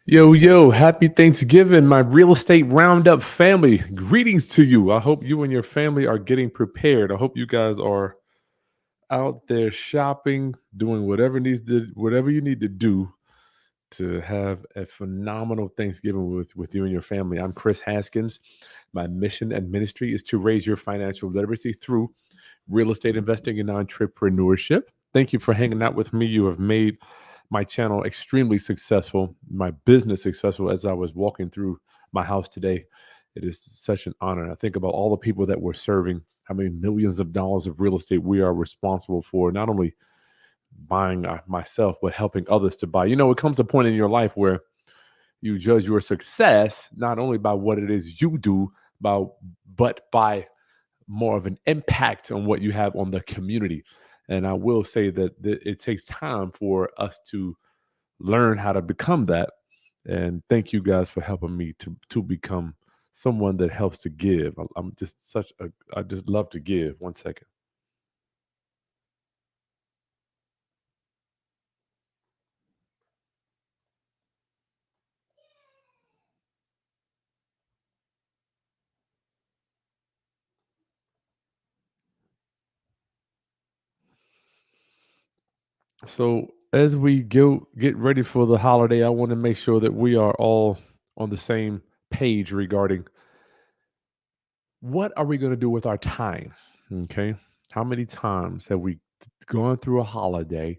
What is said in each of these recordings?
Yo, happy Thanksgiving, my real estate roundup family. Greetings to you. I hope you and your family are getting prepared. I hope you guys are out there shopping, doing whatever you need to do to have a phenomenal Thanksgiving with you and your family. I'm Chris Haskins. My mission and ministry is to raise your financial literacy through real estate investing and entrepreneurship. Thank you for hanging out with me. You have made my channel extremely successful, my business successful as I was walking through my house today. It is such an honor. I think about all the people that we're serving, how many millions of dollars of real estate we are responsible for, not only buying myself, but helping others to buy. It comes a point in your life where you judge your success not only by what it is you do, but by more of an impact on what you have on the community. And I will say that it takes time for us to learn how to become that. And thank you guys for helping me to become someone that helps to give. I'm just I just love to give. One second. So as we get ready for the holiday, I want to make sure that we are all on the same page regarding what are we going to do with our time. Okay, how many times have we gone through a holiday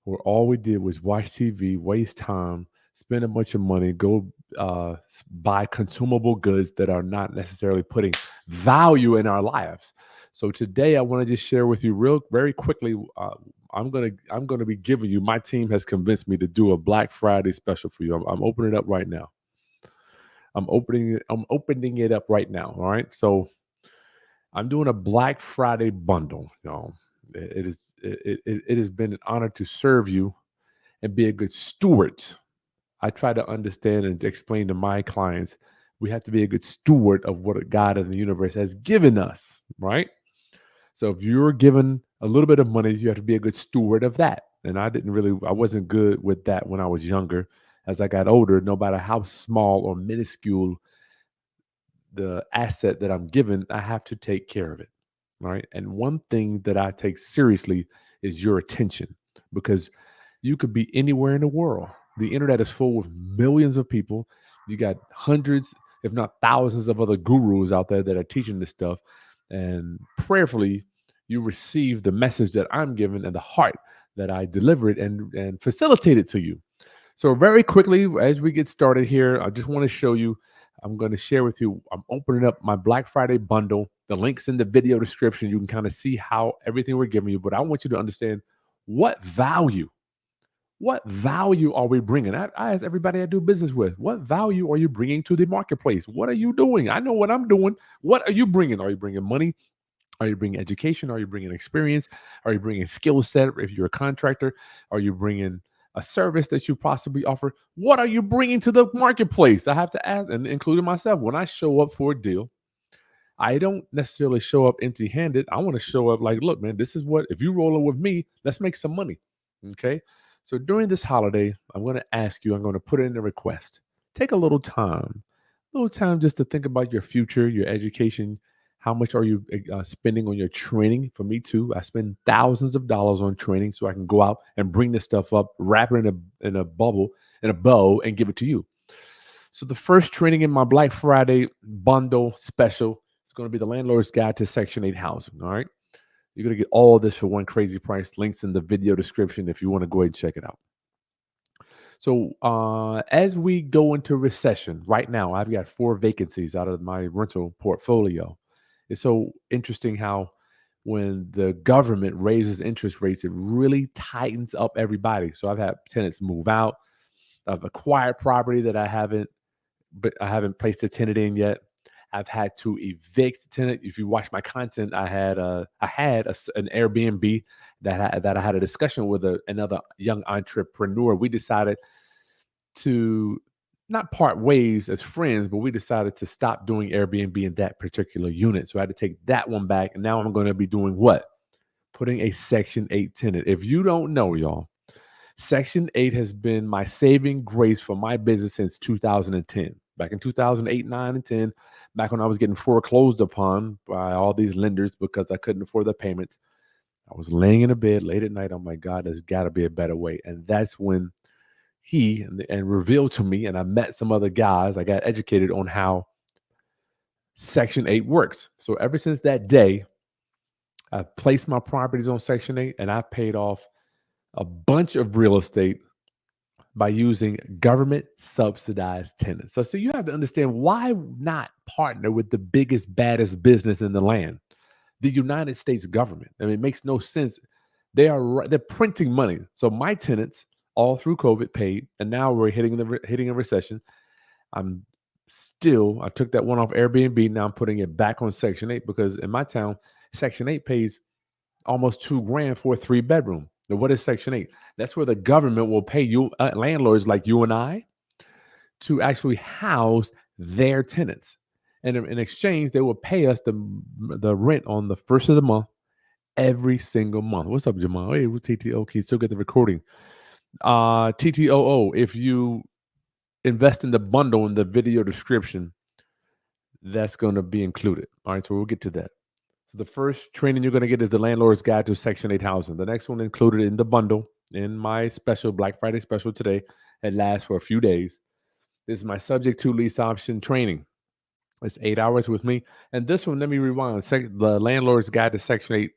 where all we did was watch TV, waste time, spend a bunch of money, go buy consumable goods that are not necessarily putting value in our lives. So today, I want to just share with you very quickly. I'm gonna be giving you. My team has convinced me to do a Black Friday special for you. I'm opening it up right now. I'm opening it up right now. All right. So I'm doing a Black Friday bundle. It has been an honor to serve you and be a good steward. I try to understand and to explain to my clients we have to be a good steward of what God in the universe has given us, right? So if you're given a little bit of money, you have to be a good steward of that. And I wasn't good with that when I was younger. As I got older, no matter how small or minuscule the asset that I'm given, I have to take care of it, right? And one thing that I take seriously is your attention, because you could be anywhere in the world. The internet is full with millions of people. You got hundreds, if not thousands, of other gurus out there that are teaching this stuff. And prayerfully, you receive the message that I'm giving and the heart that I deliver it and facilitate it to you. So, very quickly, as we get started here, I just want to show you. I'm going to share with you. I'm opening up my Black Friday bundle. The link's in the video description. You can kind of see how everything we're giving you. But I want you to understand what value are we bringing? I ask everybody I do business with, what value are you bringing to the marketplace? What are you doing? I know what I'm doing. What are you bringing? Are you bringing money? Are you bringing education? Are you bringing experience? Are you bringing skill set? If you're a contractor, are you bringing a service that you possibly offer? What are you bringing to the marketplace? I have to ask, and including myself, when I show up for a deal, I don't necessarily show up empty handed. I want to show up like, look, man, this is what, if you roll in with me, let's make some money. Okay. So during this holiday, I'm going to ask you, I'm going to put in a request. Take a little time just to think about your future, your education. How much are you spending on your training? For me too, I spend thousands of dollars on training so I can go out and bring this stuff up, wrap it in a bubble, in a bow, and give it to you. So the first training in my Black Friday bundle special is going to be the landlord's guide to Section 8 housing. All right. You're going to get all of this for one crazy price. Links in the video description if you want to go ahead and check it out. So as we go into recession right now, I've got 4 vacancies out of my rental portfolio. It's so interesting how when the government raises interest rates, it really tightens up everybody. So I've had tenants move out. I've acquired property that but I haven't placed a tenant in yet. I've had to evict a tenant. If you watch my content, I had an Airbnb that I had a discussion with another young entrepreneur. We decided to not part ways as friends, but we decided to stop doing Airbnb in that particular unit. So I had to take that one back. And now I'm going to be doing what? Putting a Section 8 tenant. If you don't know, y'all, Section 8 has been my saving grace for my business since 2010. Back in 2008, 9, and 10, back when I was getting foreclosed upon by all these lenders because I couldn't afford the payments, I was laying in a bed late at night. Oh my God, there's got to be a better way. And that's when and revealed to me, and I met some other guys. I got educated on how Section 8 works. So ever since that day, I've placed my properties on Section 8 and I've paid off a bunch of real estate by using government subsidized tenants. So you have to understand, why not partner with the biggest, baddest business in the land, the United States government? I mean, it makes no sense. They're printing money. So my tenants all through COVID paid, and now we're hitting a recession. I took that one off Airbnb. Now I'm putting it back on Section 8 because in my town, Section 8 pays almost $2,000 for a 3-bedroom. Now, what is Section 8? That's where the government will pay you, landlords like you and I, to actually house their tenants. And in exchange, they will pay us the rent on the first of the month every single month. What's up, Jamal? Hey, we're TTO. Okay, still get the recording. TTOO, if you invest in the bundle in the video description, that's going to be included. All right, so we'll get to that. So the first training you're going to get is the Landlord's Guide to Section 8 Housing. The next one included in the bundle in my special Black Friday special today. It lasts for a few days. This is my subject to lease option training. It's 8 hours with me. And this one, let me rewind. The Landlord's Guide to Section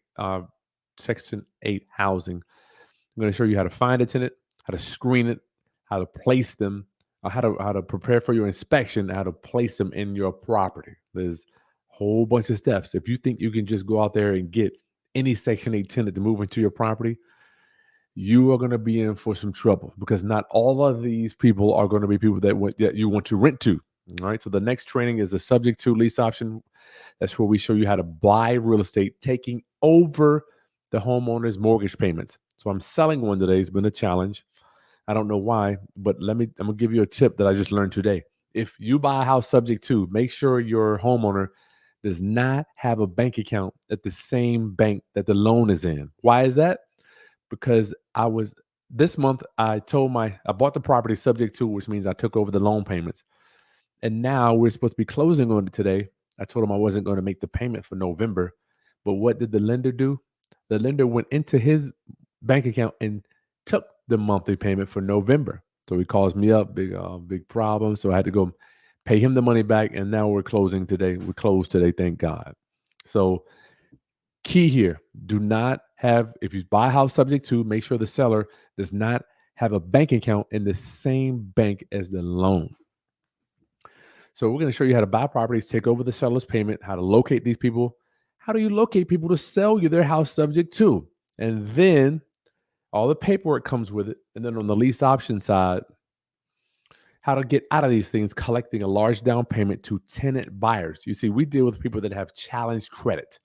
8 Housing. I'm going to show you how to find a tenant, how to screen it, how to place them, how to prepare for your inspection, how to place them in your property. There's a whole bunch of steps. If you think you can just go out there and get any Section 8 tenant to move into your property, you are going to be in for some trouble, because not all of these people are going to be people that you want to rent to. All right. So the next training is the subject to lease option. That's where we show you how to buy real estate, taking over the homeowner's mortgage payments. So I'm selling one today. It's been a challenge. I don't know why, but I'm gonna give you a tip that I just learned today. If you buy a house subject to, make sure your homeowner does not have a bank account at the same bank that the loan is in. Why is that? Because this month I bought the property subject to, which means I took over the loan payments. And now we're supposed to be closing on it today. I told him I wasn't going to make the payment for November. But what did the lender do? The lender went into his bank account and took the monthly payment for November. So he calls me up, big problem. So I had to go pay him the money back. And now we're closing today. We're closed today, thank God. So key here, if you buy a house subject to, make sure the seller does not have a bank account in the same bank as the loan. So we're going to show you how to buy properties, take over the seller's payment, how to locate these people. How do you locate people to sell you their house subject to? And then all the paperwork comes with it. And then on the lease option side, how to get out of these things, collecting a large down payment to tenant buyers. You see, we deal with people that have challenged credit.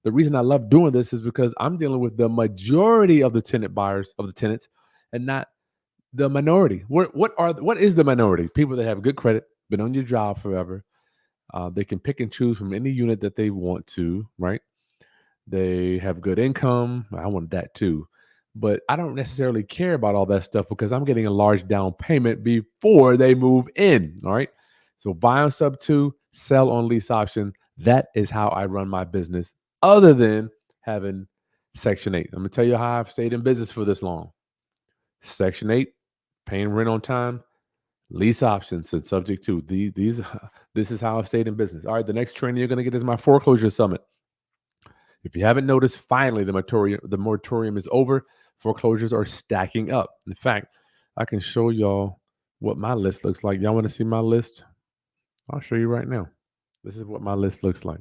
The reason I love doing this is because I'm dealing with the majority of the tenant buyers, of the tenants, and not the minority. What is the minority? People that have good credit, been on your job forever. They can pick and choose from any unit that they want to, right? They have good income. I want that too. But I don't necessarily care about all that stuff because I'm getting a large down payment before they move in. All right. So buy on sub to, sell on lease option. That is how I run my business, other than having Section 8. I'm going to tell you how I've stayed in business for this long. Section 8, paying rent on time, lease options and subject to. This is how I've stayed in business. All right, the next training you're going to get is my foreclosure summit. If you haven't noticed, finally the moratorium is over. Foreclosures are stacking up. In fact, I can show y'all what my list looks like. Y'all want to see my list? I'll show you right now. This is what my list looks like.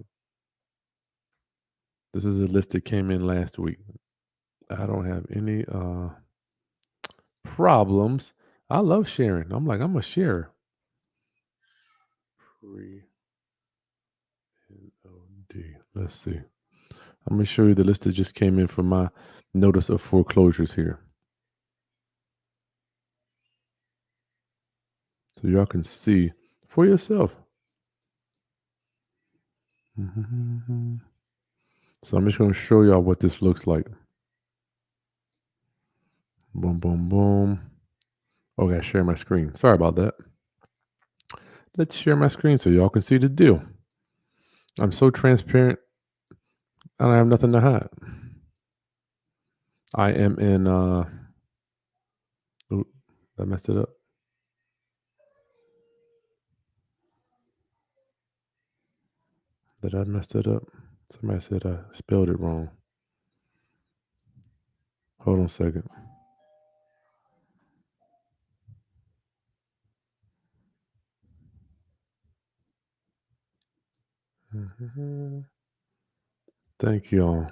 This is a list that came in last week. I don't have any problems. I love sharing. I'm a sharer. Pre-NOD. Let's see. I'm going to show you the list that just came in for my notice of foreclosures here. So y'all can see for yourself. So I'm just going to show y'all what this looks like. Boom, boom, boom. Oh, I gotta share my screen. Sorry about that. Let's share my screen so y'all can see the deal. I'm so transparent and I have nothing to hide. I am in oop, I messed it up. Did I mess it up? Somebody said I spelled it wrong. Hold on a second. Thank you all.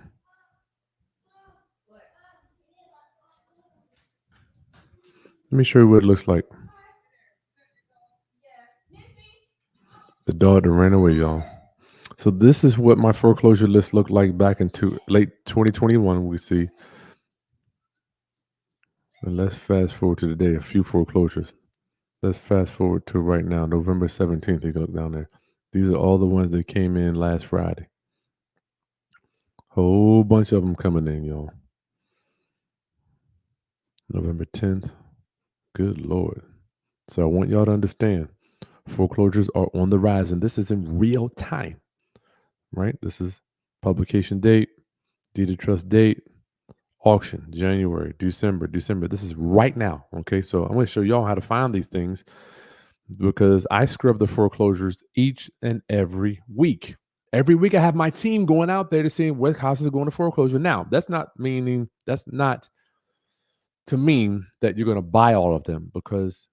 Let me show you what it looks like. The dog that ran away, y'all. So this is what my foreclosure list looked like back in late 2021. We see. And let's fast forward to today. A few foreclosures. Let's fast forward to right now, November 17th. You can look down there. These are all the ones that came in last Friday. Whole bunch of them coming in, y'all. November 10th. Good Lord. So I want y'all to understand foreclosures are on the rise, and this is in real time, right? This is publication date, deed of trust date, auction, January, December. This is right now. Okay. So I'm going to show y'all how to find these things because I scrub the foreclosures each and every week. Every week I have my team going out there to see what houses are going to foreclosure. Now, that's not to mean that you're going to buy all of them because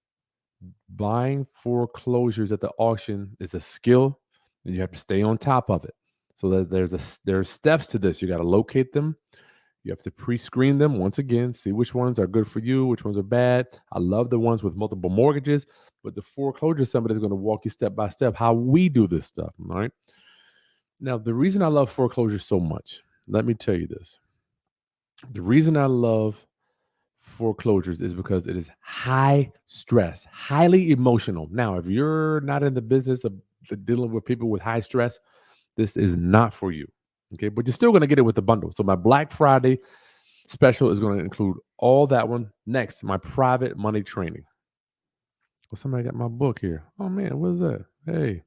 buying foreclosures at the auction is a skill and you have to stay on top of it. So that there's steps to this. You got to locate them. You have to pre-screen them once again, see which ones are good for you, which ones are bad. I love the ones with multiple mortgages, but the foreclosure somebody is going to walk you step by step how we do this stuff. All right. Now, the reason I love foreclosure so much, let me tell you this. The reason I love foreclosures is because it is high stress, highly emotional. Now, if you're not in the business of dealing with people with high stress, this is not for you. Okay, but you're still going to get it with the bundle. So my Black Friday special is going to include all that one. Next, my private money training. Well, somebody got my book here. Oh man, what is that? Hey,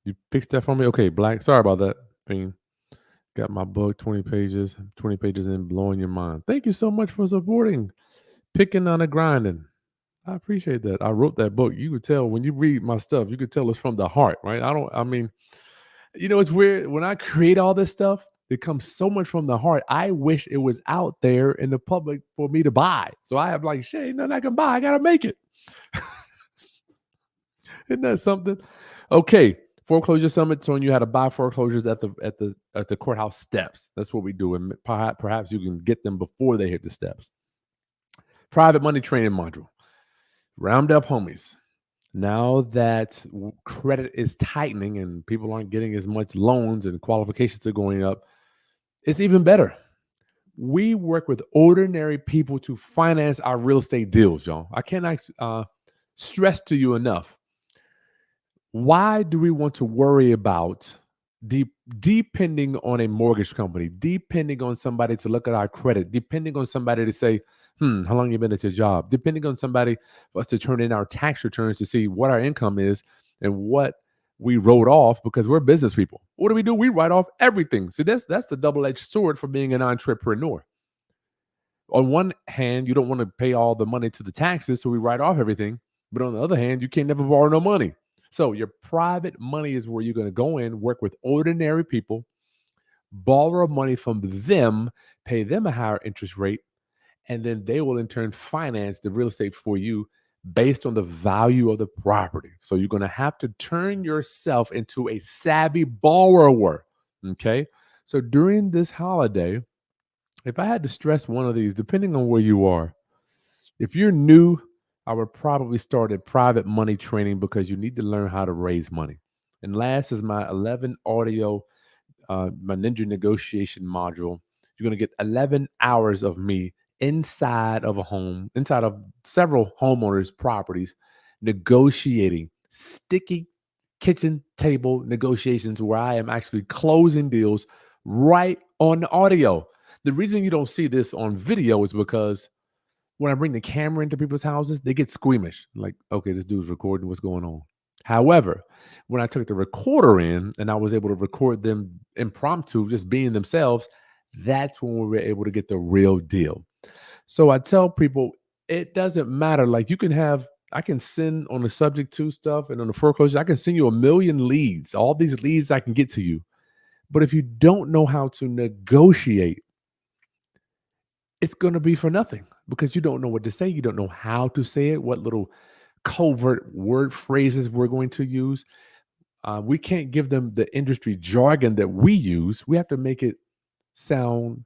you fixed that for me? Okay, Black. Sorry about that. Got my book, 20 pages in, blowing your mind. Thank you so much for supporting, picking on a grinding. I appreciate that. I wrote that book. You could tell when you read my stuff, you could tell it's from the heart, right? It's weird. When I create all this stuff, it comes so much from the heart. I wish it was out there in the public for me to buy. So I have like, shit, ain't nothing I can buy. I got to make it. Isn't that something? Okay. Foreclosure Summit showing you how to buy foreclosures at the courthouse steps. That's what we do. And perhaps you can get them before they hit the steps. Private money training module. Round up homies. Now that credit is tightening and people aren't getting as much loans and qualifications are going up, it's even better. We work with ordinary people to finance our real estate deals, y'all. I cannot stress to you enough. Why do we want to worry about depending on a mortgage company, depending on somebody to look at our credit, depending on somebody to say, how long you been at your job, depending on somebody for us to turn in our tax returns to see what our income is and what we wrote off because we're business people. What do? We write off everything. So that's the double-edged sword for being an entrepreneur. On one hand, you don't want to pay all the money to the taxes, so we write off everything. But on the other hand, you can't never borrow no money. So your private money is where you're going to go in, work with ordinary people, borrow money from them, pay them a higher interest rate, and then they will in turn finance the real estate for you based on the value of the property. So you're going to have to turn yourself into a savvy borrower. Okay. So during this holiday, if I had to stress one of these, depending on where you are, if you're new, I would probably start at private money training because you need to learn how to raise money. And last is my 11 audio, my Ninja negotiation module. You're going to get 11 hours of me inside of a home, inside of several homeowners' properties, negotiating sticky kitchen table negotiations where I am actually closing deals right on the audio. The reason you don't see this on video is because When I bring the camera into people's houses, they get squeamish. Like, okay, this dude's recording. What's going on? However, when I took the recorder in and I was able to record them impromptu, just being themselves, that's when we were able to get the real deal. So I tell people it doesn't matter. Like I can send on the subject to stuff and on the foreclosure, I can send you a million leads, all these leads I can get to you. But if you don't know how to negotiate, it's going to be for nothing because you don't know what to say. You don't know how to say it, what little covert word phrases we're going to use. We can't give them the industry jargon that we use. We have to make it sound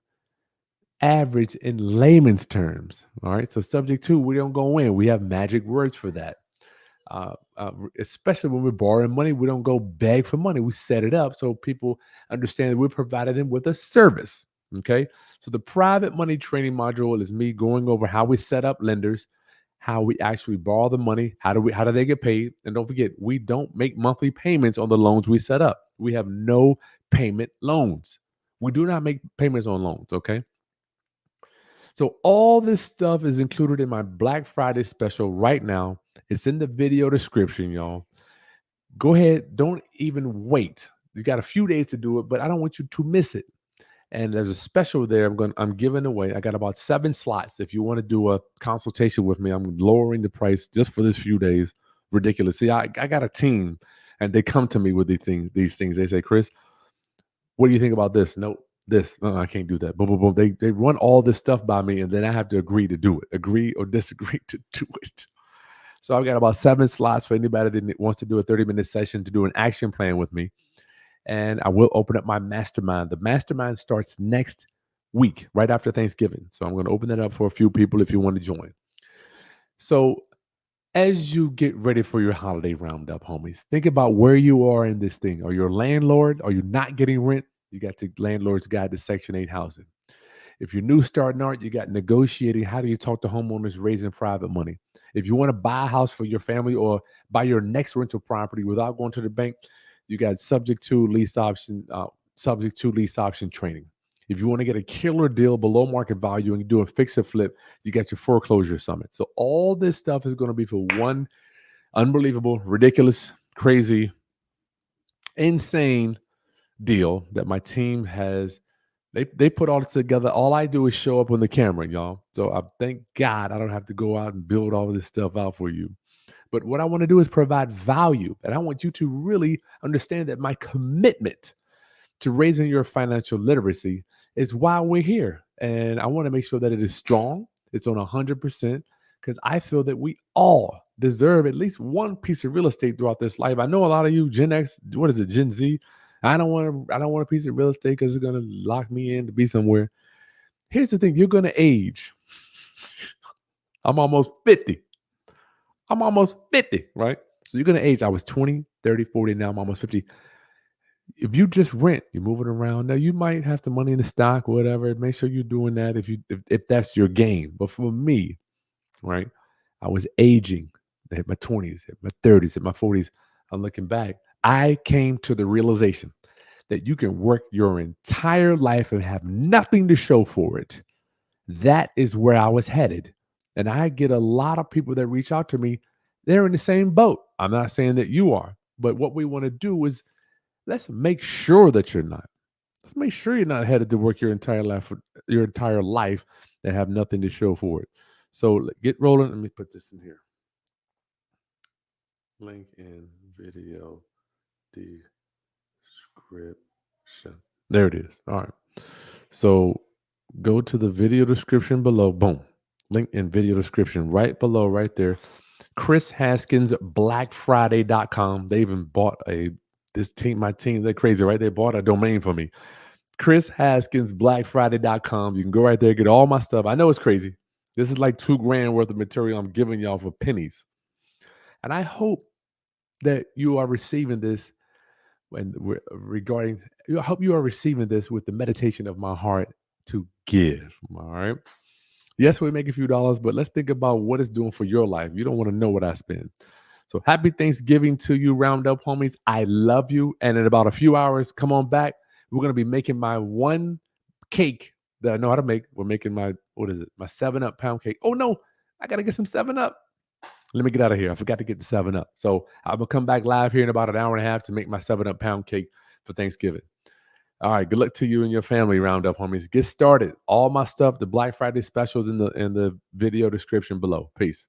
average in layman's terms. All right. So, subject to, we don't go in. We have magic words for that. Especially when we're borrowing money, we don't go beg for money. We set it up so people understand that we're providing them with a service. Okay. So the private money training module is me going over how we set up lenders, how we actually borrow the money, how do they get paid? And don't forget, we don't make monthly payments on the loans we set up. We have no payment loans. We do not make payments on loans. Okay. So all this stuff is included in my Black Friday special right now. It's in the video description, y'all. Go ahead. Don't even wait. You got a few days to do it, but I don't want you to miss it. And there's a special there I'm giving away. I got about 7 slots. If you want to do a consultation with me, I'm lowering the price just for this few days. Ridiculous. See, I got a team and they come to me with these things. They say, Chris, what do you think about this? No, this. I can't do that. Boom, boom, boom. They run all this stuff by me, and then I have to agree to do it. Agree or disagree to do it. So I've got about 7 slots for anybody that wants to do a 30-minute session to do an action plan with me. And I will open up my mastermind. The mastermind starts next week, right after Thanksgiving. So I'm going to open it up for a few people if you want to join. So as you get ready for your holiday roundup, homies, think about where you are in this thing. Are you a landlord? Are you not getting rent? You got the Landlord's Guide to Section 8 housing. If you're new starting out, you got negotiating. How do you talk to homeowners raising private money? If you want to buy a house for your family or buy your next rental property without going to the bank, you got subject to lease option training. If you want to get a killer deal below market value and do a fix and flip, you got your foreclosure summit. So all this stuff is going to be for one unbelievable, ridiculous, crazy, insane deal that my team has. They put all this together. All I do is show up on the camera, y'all. So I thank God I don't have to go out and build all of this stuff out for you. But what I want to do is provide value. And I want you to really understand that my commitment to raising your financial literacy is why we're here. And I want to make sure that it is strong. It's on 100% because I feel that we all deserve at least one piece of real estate throughout this life. I know a lot of you Gen X, what is it, Gen Z? I don't want a piece of real estate because it's gonna lock me in to be somewhere. Here's the thing: you're gonna age. I'm almost 50. Right? So you're gonna age. I was 20, 30, 40. Now I'm almost 50. If you just rent, you're moving around. Now you might have some money in the stock, whatever. Make sure you're doing that if that's your game. But for me, right, I was aging. I hit my 20s, hit my 30s, hit my 40s. I'm looking back. I came to the realization that you can work your entire life and have nothing to show for it. That is where I was headed. And I get a lot of people that reach out to me. They're in the same boat. I'm not saying that you are, but what we want to do is let's make sure that you're not. Let's make sure you're not headed to work your entire life and have nothing to show for it. So get rolling. Let me put this in here. Link in video description. There it is. All right. So go to the video description below. Boom. Link in video description right below, right there. Chris Haskins, blackfriday.com. They even bought my team, they're crazy, right? They bought a domain for me. Chris Haskins, blackfriday.com. You can go right there, get all my stuff. I know it's crazy. This is like $2,000 worth of material I'm giving y'all for pennies. And I hope that you are receiving this and I hope you are receiving this with the meditation of my heart to give. All right. Yes, we make a few dollars, but let's think about what it's doing for your life. You don't want to know what I spend. So happy Thanksgiving to you, Roundup homies. I love you. And in about a few hours, come on back. We're going to be making my one cake that I know how to make. We're making my what is it? My 7-Up pound cake. Oh no, I gotta get some 7-Up. Let me get out of here. I forgot to get the 7-Up. So I'm gonna come back live here in about an hour and a half to make my 7-Up pound cake for Thanksgiving. All right, good luck to you and your family, Roundup homies. Get started. All my stuff, the Black Friday specials in the video description below. Peace.